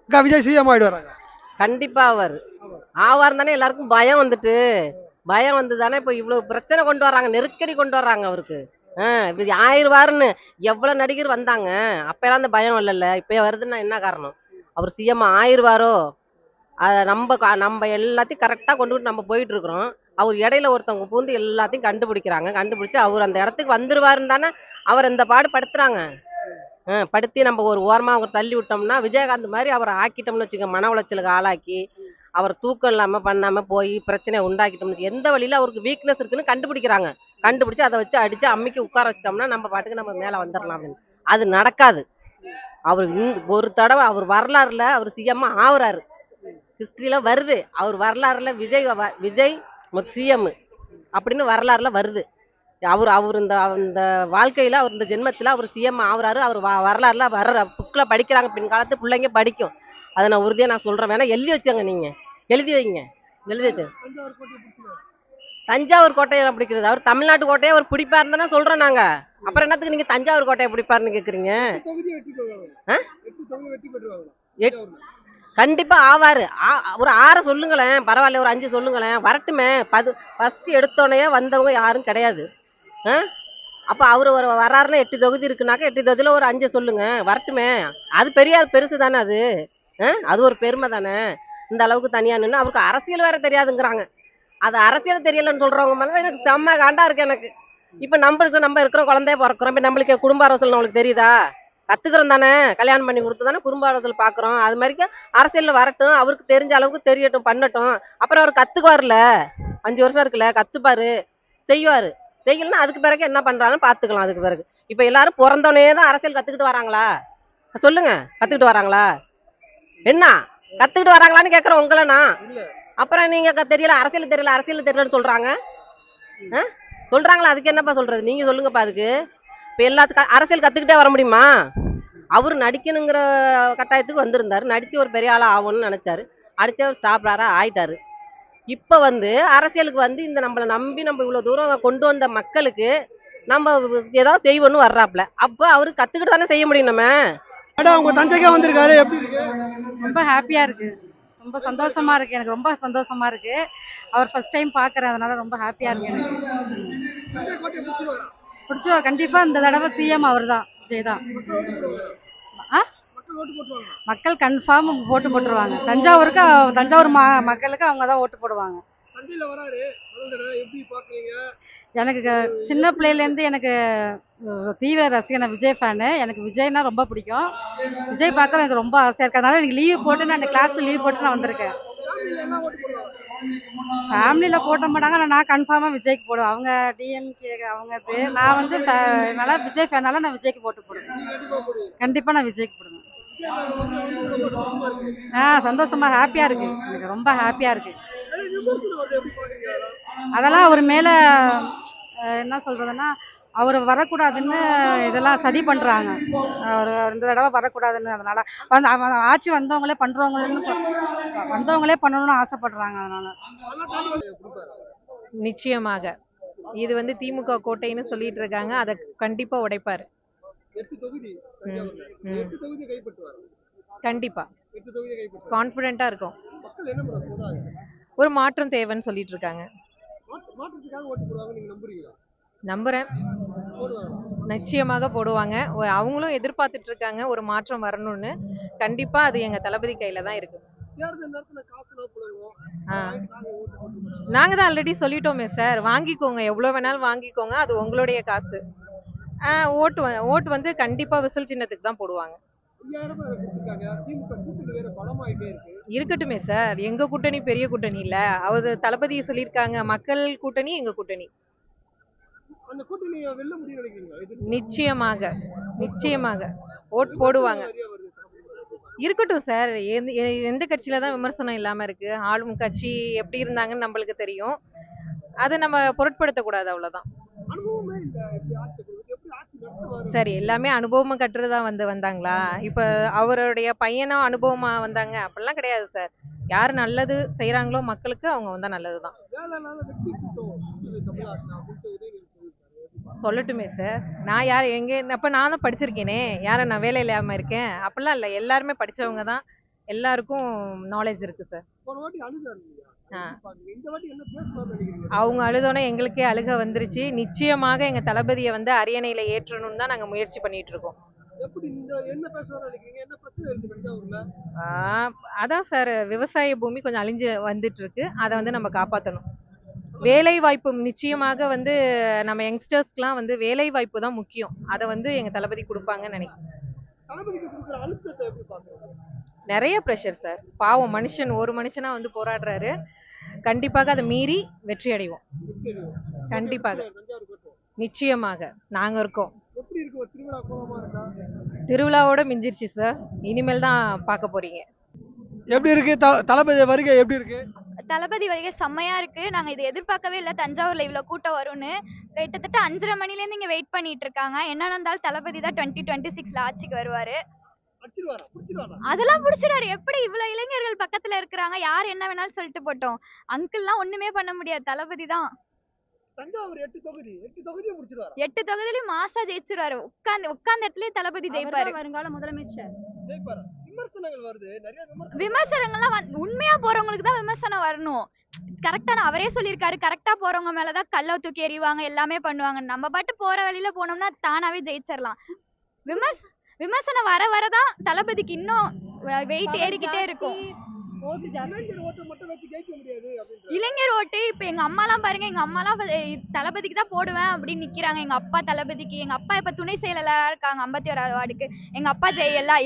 அக்கா விஜய் சிஎம் ஆயிடுவாராங்க? கண்டிப்பா அவர் ஆவார் தானே எல்லாருக்கும் பயம் வந்துட்டு. பயம் வந்து தானே இப்போ இவ்வளவு பிரச்சனை கொண்டு வர்றாங்க, நெருக்கடி கொண்டு வர்றாங்க அவருக்கு. இப்ப ஆயிரவாருன்னு எவ்வளவு நடிகர் வந்தாங்க. அப்பெல்லாம் அந்த பயம் இல்லைல்ல, இப்ப வருதுன்னா என்ன காரணம்? அவர் சிஎம் ஆயிரவாரோ? அத நம்ம எல்லாத்தையும் கரெக்டா கொண்டு போய் நம்ம போயிட்டு இருக்கிறோம். அவர் இடையில ஒருத்தவங்க பூந்து எல்லாத்தையும் கண்டுபிடிக்கிறாங்க. கண்டுபிடிச்சு அவர் அந்த இடத்துக்கு வந்துருவாருன்னு தானே அவர் இந்த பாடு படுத்துறாங்க. படுத்தி நம்ம ஒரு ஓரமா அவர் தள்ளி விட்டோம்னா, விஜயகாந்த் மாதிரி அவரை ஆக்கிட்டோம்னு வச்சுக்க, மன உளைச்சலுக்கு ஆளாக்கி அவர் தூக்கம் இல்லாம பண்ணாம போய் பிரச்சனையை உண்டாக்கிட்டோம்னு, எந்த வழியில அவருக்கு வீக்னஸ் இருக்குன்னு கண்டுபிடிக்கிறாங்க. கண்டுபிடிச்சு அதை வச்சு அடிச்சு அம்மிக்கு உட்கார வச்சிட்டோம்னா நம்ம பாட்டுக்கு நம்ம மேல வந்துடலாம் அப்படின்னு. அது நடக்காது. அவர் ஒரு தடவை அவர் வரலாறுல அவர் சிஎம் ஆகுறாரு, ஹிஸ்டரியில வருது. அவர் வரலாறுல விஜய் விஜய் சிஎம் அப்படின்னு வரலாறுல வருது. அவர் அவர் இந்த அந்த வாழ்க்கையில அவர் இந்த ஜென்மத்துல அவர் சிஎம் ஆகுறாரு. அவர் வரலாறுல வர்ற புக்ல படிக்கிறாங்க, பின்காலத்து பிள்ளைங்க படிக்கும். அதை நான் உறுதியா நான் சொல்றேன். வேணா எழுதி வச்சங்க, நீங்க எழுதி வைங்க, எழுதி வச்சு. தஞ்சாவூர் கோட்டையை பிடிக்கிறது, அவர் தமிழ்நாட்டு கோட்டையை அவர் பிடிப்பா இருந்தா சொல்றோம் நாங்க. அப்புறம் என்னத்துக்கு நீங்க தஞ்சாவூர் கோட்டையை பிடிப்பாருன்னு கேக்குறீங்க? கண்டிப்பா ஆவாரு. ஒரு 6 சொல்லுங்களேன், பரவாயில்ல, ஒரு 5 சொல்லுங்களேன், வரட்டுமே. ஃபர்ஸ்ட் எடுத்தோடனே வந்தவங்க யாரும் கிடையாது. அப்ப அவரு ஒரு வர்றாருன்னா 8 தொகுதி இருக்குனாக்கா 8 தொகுதியில ஒரு 5 சொல்லுங்க, வரட்டுமே. அது பெருசு தானே அது. அது ஒரு பெருமை தானே. இந்த அளவுக்கு தனியா நின்று அவருக்கு அரசியல் வேற தெரியாதுங்கிறாங்க. அது அரசியல் தெரியலன்னு சொல்றவங்க மேல எனக்கு செம்ம காண்டா இருக்கு எனக்கு. இப்ப நம்ம இருக்கிற குழந்தைய பிறக்கிறோம். இப்ப நம்மளுக்கு குடும்ப அரசியல் நம்மளுக்கு தெரியுதா? கத்துக்கிறோம் தானே, கல்யாணம் பண்ணி கொடுத்து தானே குடும்ப அரசியல் பாக்குறோம். அது மாதிரி அரசியல்ல வரட்டும், அவருக்கு தெரிஞ்ச அளவுக்கு தெரியட்டும், பண்ணட்டும். அப்புறம் அவர் கத்துக்குவார்ல, 5 வருஷம் இருக்குல்ல, கத்துப்பாரு, செய்வாரு. செய்யலன்னா அதுக்கு பிறகு என்ன பண்றாங்கன்னு பாத்துக்கலாம். அதுக்கு பிறகு இப்ப எல்லாரும் பிறந்தோடனே தான் அரசியல் கத்துக்கிட்டு வராங்களா? சொல்லுங்க, கத்துக்கிட்டு வராங்களா? என்ன கத்துக்கிட்டு வராங்களான்னு கேக்குறேன் உங்களை நான். அப்புறம் நீங்க தெரியல, அரசியல் தெரியலன்னு சொல்றாங்க. சொல்றாங்களா? அதுக்கு என்னப்பா சொல்றது? நீங்க சொல்லுங்கப்பா. அதுக்கு இப்ப எல்லாத்துக்கும் அரசியல் கத்துக்கிட்டே வர முடியுமா? அவரு நடிக்கணுங்கிற கட்டாயத்துக்கு வந்திருந்தாரு, நடிச்சு ஒரு பெரிய ஆளா ஆகணும்னு நினைச்சாரு, அடிச்ச ஒரு ஸ்டாப்லரா ஆயிட்டாரு. இப்ப அரசியலுக்கு இந்த நம்மளை நம்பி நம்ம இவ்வளவு தூரம் கொண்டு வந்த மக்களுக்கு நம்ம ஏதாவது செய்வோம்னு வர்றாப்ல. அப்ப அவரு கத்துக்கிட்டு தானே செய்ய முடியும் நம்ம. மேடம் உங்க தஞ்சைக்கே வந்திருக்காரு, எப்படி இருக்கு? ரொம்ப ஹாப்பியா இருக்கு, ரொம்ப சந்தோஷமா இருக்கு. எனக்கு ரொம்ப சந்தோஷமா இருக்கு. அவர் ஃபர்ஸ்ட் டைம் பாக்குறேன், அதனால ரொம்ப ஹாப்பியா இருக்கு எனக்கு. பிடிச்ச கண்டிப்பா இந்த தடவை சிஎம் அவர் தான், விஜய் தான். மக்கள் கன்ஃபார்ம் ஓட்டு போட்டுருவாங்க. தஞ்சாவூர் மக்களுக்கு அவங்க தான் ஓட்டு போடுவாங்க. எனக்கு சின்ன பிள்ளையிலேருந்து எனக்கு தீவிர ரசிகன விஜய் ஃபேனு. எனக்கு விஜய்னா ரொம்ப பிடிக்கும். விஜய் பார்க்க எனக்கு ரொம்ப ஆசையாக இருக்கு. அதனால எனக்கு லீவ் போட்டு நான் கிளாஸ் லீவ் போட்டு நான் வந்திருக்கேன். ஃபேமிலியில் போட்ட மாட்டாங்க, ஆனால் நான் கன்ஃபார்மாக விஜய்க்கு போடுவேன். அவங்க டிஎம்கே அவங்க நான் நல்லா விஜய் ஃபேனால நான் விஜய்க்கு போட்டு போடுவேன். கண்டிப்பாக நான் விஜய்க்கு போடுவேன். சந்தோஷமா ஹாப்பியா இருக்கு, எனக்கு ரொம்ப ஹாப்பியா இருக்கு. அதெல்லாம் அவர் மேல என்ன சொல்றதுன்னா, அவர் வரக்கூடாதுன்னு இதெல்லாம் சதி பண்றாங்க. அவர் இந்த தடவை வரக்கூடாதுன்னு, அதனால ஆட்சி வந்தவங்களே பண்ணணும்னு ஆசைப்படுறாங்க. அதனால நிச்சயமாக இது திமுக கோட்டைன்னு சொல்லிட்டு இருக்காங்க, அதை கண்டிப்பா உடைப்பாரு. கண்டிப்பா கான்பிடென்ட்டா இருக்கும். ஒரு மாற்றம் தேவைன்னு சொல்லிட்டு இருக்காங்க. நம்புறேன், நிச்சயமாக போடுவாங்க. அவங்களும் எதிர்பார்த்துட்டு இருக்காங்க ஒரு மாற்றம் வரணும்னு. கண்டிப்பா அது எங்க தளபதி கையில தான் இருக்கு. நாங்க தான் ஆல்ரெடி சொல்லிட்டோமே சார், வாங்கிக்கோங்க, எவ்வளவு வேணாலும் வாங்கிக்கோங்க, அது உங்களுடைய காசு. ஓட்டு கண்டிப்பா விசில் சின்னத்துக்கு தான் போடுவாங்க. இருக்கட்டுமே சார், எங்க கூட்டணி பெரிய கூட்டணி இல்ல, அவர் தளபதி சொல்லியிருக்காங்க, மக்கள் கூட்டணி எங்க கூட்டணி. நிச்சயமாக நிச்சயமாக ஓட் போடுவாங்க. இருக்கட்டும் சார், எந்த கட்சியில தான் விமர்சனம் இல்லாம இருக்கு? ஆளும் கட்சி எப்படி இருந்தாங்கன்னு நம்மளுக்கு தெரியும், அதை நம்ம பொருட்படுத்த கூடாது, அவ்வளவுதான். சரி, எல்லாமே அனுபவமா கட்டுறதா வந்தாங்களா? இப்ப அவருடைய பையனும் அனுபவமா வந்தாங்க அப்படிலாம் கிடையாது சார். யாரு நல்லது செய்யறாங்களோ மக்களுக்கு அவங்க வந்தா நல்லதுதான். சொல்லட்டுமே சார், நான் யார் அப்ப நானும் படிச்சிருக்கேனே, யார நான் வேலை இல்லாம இருக்கேன் அப்படிலாம் இல்ல, எல்லாருமே படிச்சவங்க தான். எல்லாருக்கும் நாலேஜ் இருக்கு சார். போன வாட்டி அழுதாரு இல்லையா? ஆ. எப்படி பாக்குறீங்க? இந்த வாட்டி என்ன பேசணும்னு நினைக்கிறீங்க? அவங்க அழுதோன்னே எங்களுக்கே அழுக வந்துருச்சு. நிச்சயமாக எங்க தளபதியை வந்து அரியணையில ஏற்றணும்னு தான் நாங்க முயற்சி பண்ணிட்டு இருக்கோம். எப்படி இந்த என்ன பேசுவாரு நினைக்கிறீங்க? என்ன பிரச்சனை இருக்கு தஞ்சாவூர்ல? அதான் சார், விவசாய பூமி கொஞ்சம் அழிஞ்சு வந்துட்டு இருக்கு. அதை வந்து நம்ம காப்பாற்றணும். வேலை வாய்ப்பு நிச்சயமாக வந்து நம்ம யங்ஸ்டர்ஸ்க்குலாம் வந்து வேலை வாய்ப்பு தான் முக்கியம். அதை வந்து எங்க தளபதி கொடுப்பாங்கன்னு நினைக்கிறேன். தளபதிக்கு கொடுக்குற அழுத்தத்தை எப்படி பாக்குறீங்க? நிறைய ப்ரெஷர் சார். பாவம் மனுஷன், ஒரு மனுஷனா வந்து போராடுறாரு. கண்டிப்பாக அதை மீறி வெற்றி அடைவோம். கண்டிப்பாக, தஞ்சாவூர் கோட்டை நிச்சயமாக நாங்க இருக்கோம். எப்படி இருக்கு? ஒரு திருவிழா கோலமா இருக்கா? திருவிழாவோட மிஞ்சிருச்சு சார். இனிமேல் தான் பார்க்க போறீங்க. எப்படி இருக்கு தளபதி வருகை எப்படி இருக்கு? தளபதி வருகை செம்மையா இருக்கு. நாங்க இதை எதிர்பார்க்கவே இல்லை, தஞ்சாவூர்ல இவ்வளவு கூட்டம் வரும்னு. கிட்டத்தட்ட 5:30 மணிலேருந்து இங்க வெயிட் பண்ணிட்டு இருக்காங்க. என்ன நடந்தாலும் தளபதி தான் 2026ல ஆட்சிக்கு வருவாரு. அடிச்சிருவாரா? புடிச்சிருவாரா? அதெல்லாம் பிடிச்சிடாரு. எப்படி இவ்வளவு இளைஞர்கள் பக்கத்துல இருக்கிறாங்க, யார் என்ன வேணாலும் சொல்லிட்டு போட்டோம். அங்கிள்லாம் ஒண்ணுமே பண்ண முடியாது, தளபதி தான். தஞ்சாவூர் 8 தொகுதியும் முடிச்சிருவாரா? 8 தொகுதியிலும் மாசா ஜெயிச்சிருவாரு. உட்கார்ந்த இடத்துலயே தளபதி ஜெயிப்பாரு. வருங்கால முதலமைச்சர். ஜெயிப்பாரா? விமர்சனங்கள் வருது, நிறைய விமர்சனம். விமர்சனங்கள்லாம் உண்மையா போறவங்களுக்கு தான் விமர்சனம் வரணும். கரெக்டா அவரே சொல்லியிருக்காரு, கரெக்டா போறவங்க மேலதான் கல்ல தூக்கி எறிவாங்க, எல்லாமே பண்ணுவாங்க. நம்ம பாட்டு போற வழியில போனோம்னா தானாவே ஜெயிச்சிடலாம். விமர்சனம் வர வரதான் தளபதிக்கு இன்னும் வெயிட் ஏறிக்கிட்டே இருக்கும். இளைஞர் ஓட்டை மட்டும் வச்சு ஜெயிக்க முடியாது அப்படின்றாரு. இளைஞர் ஓட்டு இப்ப எங்க அம்மாலாம் பாருங்க, எங்க அம்மாலாம் தளபதிக்கு தான் போடுவேன் அப்படின்னு நிக்கிறாங்க. எங்க அப்பா தளபதிக்கு, எங்க அப்பா இப்ப துணை செயலாளரா இருக்காங்க 51வது வார்டுக்கு. எங்க அப்பா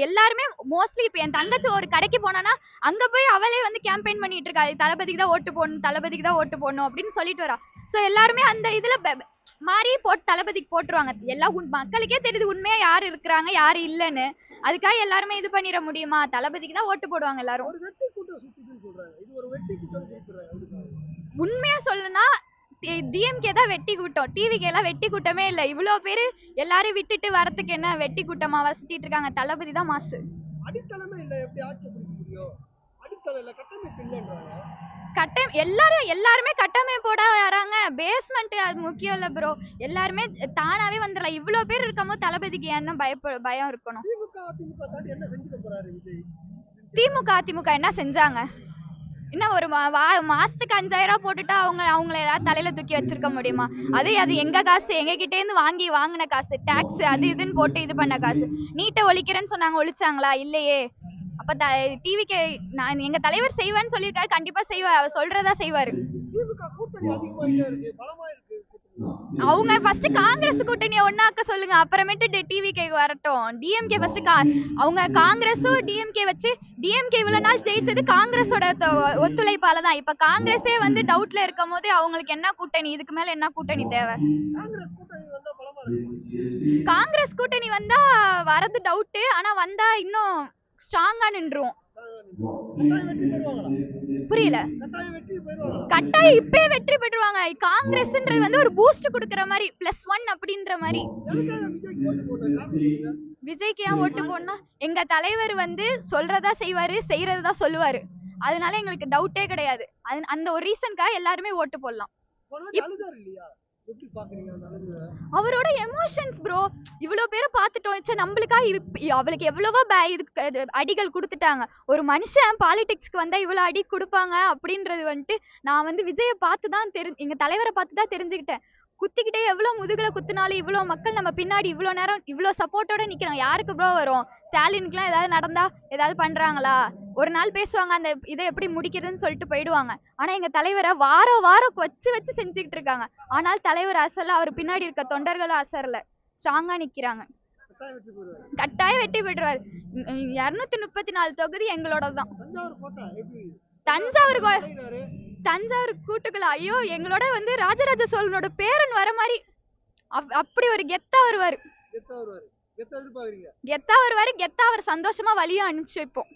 எல்லாருமே மோஸ்ட்லி இப்ப என் தங்கச்சி ஒரு கடைக்கு போனானா அங்க போய் அவளே வந்து கேம்பெயின் பண்ணிட்டு இருக்கா, தளபதிக்கு தான் ஓட்டு போடணும், தளபதிக்கு தான் ஓட்டு போடணும் அப்படின்னு சொல்லிட்டு வரா. சோ எல்லாருமே அந்த இதுல மாறி போட்டு தளபதிக்கு போட்டுருவாங்க. எல்லாம் மக்களுக்கே தெரியுது உண்மையா யாரு இருக்கிறாங்க யாரு இல்லன்னு. அதுக்காக எல்லாருமே இது பண்ணிட முடியுமா? தளபதிக்கு தான் ஓட்டு போடுவாங்க எல்லாரும். ஒரு வெட்டி கூட்டம் சுத்துதுன்னு சொல்றாங்க. இது ஒரு வெட்டி கூட்டம் சொல்றாங்க. உண்மையா சொல்லுனா டிஎம்கே தான் வெட்டி கூட்டம், டிவிகே எல்லாம் வெட்டி கூட்டமே இல்ல. இவ்வளவு பேரு எல்லாரும் விட்டுட்டு வரதுக்கு என்ன வெட்டி கூட்டமா வசத்திட்டு இருக்காங்க. தளபதி தான் மாசு. அடித்தளமே இல்ல, எப்படி ஆட்சி பிடிக்க முடியும்? அடித்தளம் இல்ல, கட்டமைப்பு இல்லன்றாங்க. எல்லாருமே கட்டமைப்போட வராங்க. பேஸ்மெண்ட் அது முக்கியம் இல்ல ப்ரோ. எல்லாருமே தானாவே வந்துடலாம். இவ்வளவு பேர் இருக்கும்போது தளபதிக்கு என்ன பயம் இருக்கணும்? திமுக அதிமுக தாண்டி என்ன செஞ்சுட்டு போறாரு விஜய்? அதிமுக என்ன செஞ்சாங்க? என்ன ஒரு மாசத்துக்கு 5000 போட்டுட்டா அவங்கள ஏதாவது தலையில தூக்கி வச்சிருக்க முடியுமா? அது எங்க காசு, எங்க கிட்டே இருந்து வாங்கின காசு, டாக்ஸ் அது இதுன்னு போட்டு இது பண்ண காசு. நீட்டை ஒழிக்கிறேன்னு சொன்னாங்க, ஒழிச்சாங்களா? இல்லையே. அப்ப டிவிக்கு எங்க தலைவர் செய்வான்னு சொல்லியிருக்காரு, கண்டிப்பா செய்வார். அவர் சொல்றதா செய்வாரு. திமுக கூட்டணி அதிகமா இருக்கு, பலமா இருக்கு. அவங்க ஃபர்ஸ்ட் காங்கிரஸ் கூட்டணியை ஒன்னாக்க சொல்லுங்க, அப்புறமேட்டு டிவிகே வரட்டும். டிஎம்கே ஃபர்ஸ்ட் அவங்க காங்கிரஸும் டிஎம்கே வச்சு, டிஎம்கே இவ்வளவு நாள் ஜெயிச்சது காங்கிரஸோட ஒத்துழைப்பால தான். இப்ப காங்கிரஸே வந்து டவுட்ல இருக்கும் போது அவங்களுக்கு என்ன கூட்டணி, இதுக்கு மேல என்ன கூட்டணி தேவை? காங்கிரஸ் கூட்டணி வந்தா பலமா இருக்கு. காங்கிரஸ் கூட்டணி வந்தா வரது டவுட், ஆனா வந்தா இன்னும் ஸ்ட்ராங்கா நின்றுவோம். புரியல? கட்டாயம் இப்பவே வெற்றி பெற்றுவாங்க. காங்கிரஸ்ன்றது வந்து ஒரு பூஸ்ட் கொடுக்கற மாதிரி, +1 அப்படின்ற மாதிரி. விஜய்க்கு ஏன் ஓட்டு போடனா? எங்க தலைவர் வந்து சொல்றதா செய்வாரு, செய்யறதா சொல்லுவாரு. அதனால எங்களுக்கு டவுட்டே கிடையாது. அந்த ஒரு ரீசன்காக எல்லாருமே ஓட்டு போடலாம். அவரோட எமோஷன்ஸ் ப்ரோ. இவ்வளவு பேரை பார்த்துட்டோம், நம்மளுக்கா அவளுக்கு எவ்வளவோ அடிகள் கொடுத்துட்டாங்க. ஒரு மனுஷன் பாலிடிக்ஸ்க்கு வந்தா இவ்வளவு அடி கொடுப்பாங்க அப்படின்றது வந்துட்டு நான் வந்து விஜயை பார்த்துதான் எங்க தலைவரை பார்த்துதான் தெரிஞ்சுக்கிட்டேன். குத்திக்கிட்டே எவ்வளவு முதுகுல குத்துனாலும் இவ்வளவு மக்கள் நம்ம பின்னாடி இவ்வளவு நேரம் இவ்வளவு சப்போர்ட்டோட நிக்கிறாங்க. யாருக்கு ப்ரோ வரும்? ஸ்டாலினுக்குலாம் ஏதாவது நடந்தா ஏதாவது பண்றாங்களா? ஒரு நாள் பேசுவாங்க, அந்த இதை எப்படி முடிக்கிறதுன்னு சொல்லிட்டு போயிடுவாங்க. ஆனா எங்க தலைவரை வாரம் வச்சு செஞ்சுக்கிட்டு இருக்காங்க. ஆனால் தலைவர் அசல, அவர் பின்னாடி இருக்க தொண்டர்களும் அசரல, ஸ்ட்ராங்கா நிக்கிறாங்க. கட்டாயம் வெற்றி பெற்றுவாரு. 234 தொகுதி எங்களோட தான். தஞ்சாவூர் கூட்டுக்குள்ள ஐயோ எங்களோட வந்து ராஜராஜ சோழனோட பேரன் வர மாதிரி அப்படி ஒரு கெத்தா வருவாரு. கெத்தா அவர் சந்தோஷமா வழியா அனுப்பிச்சு வைப்போம்.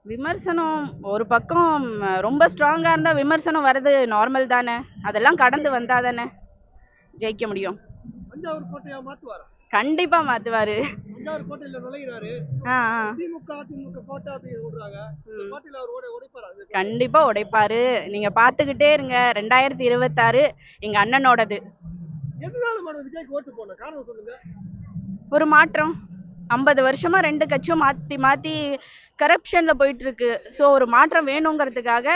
விமர்சனம் ஒரு பக்கம் ரொம்ப ஸ்ட்ராங்கா இருந்தா விமர்சனம் வர்றது நார்மல் தானே. அதெல்லாம் கடந்து வந்தா தானே ஜெயிக்க முடியும். கண்டிப்பா மாத்துவாரு. கண்டிப்பா உடைப்பாரு. நீங்க பாத்துக்கிட்டே இருங்க. 2026 எங்க அண்ணனோடது. ஒரு மாற்றம். 50 வருஷமா 2 கட்சியும் மாற்றி மாற்றி கரப்ஷனில் போயிட்டு இருக்கு. ஸோ ஒரு மாற்றம் வேணுங்கிறதுக்காக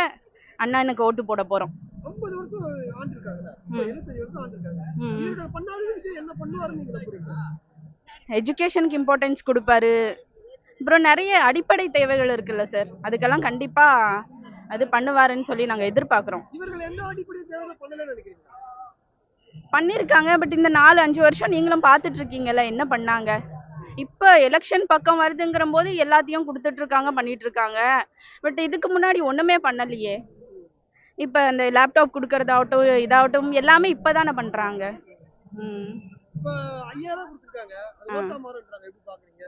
அண்ணனுக்கு ஓட்டு போட போகிறோம். 50 வருஷம் ஆண்டிருக்காங்கல்ல, 25 வருஷம் ஆண்டிருக்காங்க. இவர்கள் பண்ணாதது விஜய் என்ன பண்ணுவாருன்னு நீங்க நம்புறீங்க? எஜுகேஷனுக்கு இம்பார்ட்டன்ஸ் கொடுப்பாரு. அப்புறம் நிறைய அடிப்படை தேவைகள் இருக்குல்ல சார், அதுக்கெல்லாம் கண்டிப்பாக அது பண்ணுவாருன்னு சொல்லி நாங்கள் எதிர்பார்க்குறோம். இவர்கள் எந்த அடிப்படை தேவை பண்ணலன்னு நினைக்கிறீங்க? பண்ணியிருக்காங்க. பட் இந்த 4-5 வருஷம் நீங்களும் பார்த்துட்டு இருக்கீங்கல்ல என்ன பண்ணாங்க. இப்போ எலெக்ஷன் பக்கம் வருதுங்கிற போது எல்லாத்தையும் கொடுத்துட்டு இருக்காங்க, பண்ணிட்டு இருக்காங்க. பட் இதுக்கு முன்னாடி ஒன்றுமே பண்ணலையே. இப்போ இந்த லேப்டாப் கொடுக்கறதாகட்டும் இதாகட்டும் எல்லாமே இப்போ தானே பண்ணுறாங்க. இப்ப 5000 கொடுத்துருக்காங்க, அது ஓட்டா மாறுன்றாங்க, எப்படி பாக்குறீங்க?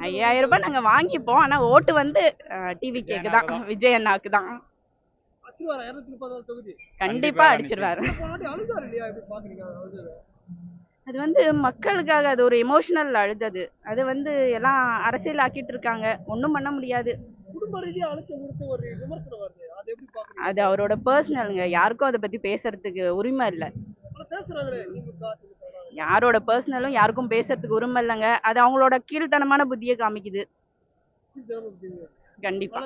5000 ரூபாய் நாங்கள் வாங்கிப்போம். ஆனால் ஓட்டு வந்து டிவி கேக்கு தான், விஜய் அண்ணாக்கு தான். அடிச்சிருவாரா 234 தொகுதி? கண்டிப்பாக அடிச்சிருவாரு. போனாட்டி அழுதாரு இல்லையா, எப்படி பாக்குறீங்க அழுதது? அது வந்து மக்களுக்காக, அது ஒரு எமோஷனல் அழுதது. அது வந்து எல்லாம் அரசியல் ஆக்கிட்டு இருக்காங்க, ஒன்றும் பண்ண முடியாது. குடும்ப ரீதியா அழுத்தம் கொடுத்து ஒரு விமர்சனம் வருது, அதை எப்படி பாக்குறீங்க? அது அவரோட பர்சனலுங்க, யாருக்கும் அதை பற்றி பேசுறதுக்கு உரிமை இல்லை. ஆனா பேசுறாங்களே திமுக. யாரோட பர்சனலும் யாருக்கும் பேசுறதுக்கு உரிமை இல்லைங்க. அது அவங்களோட கீழ்த்தனமான புத்தியை காமிக்குது. கண்டிப்பா.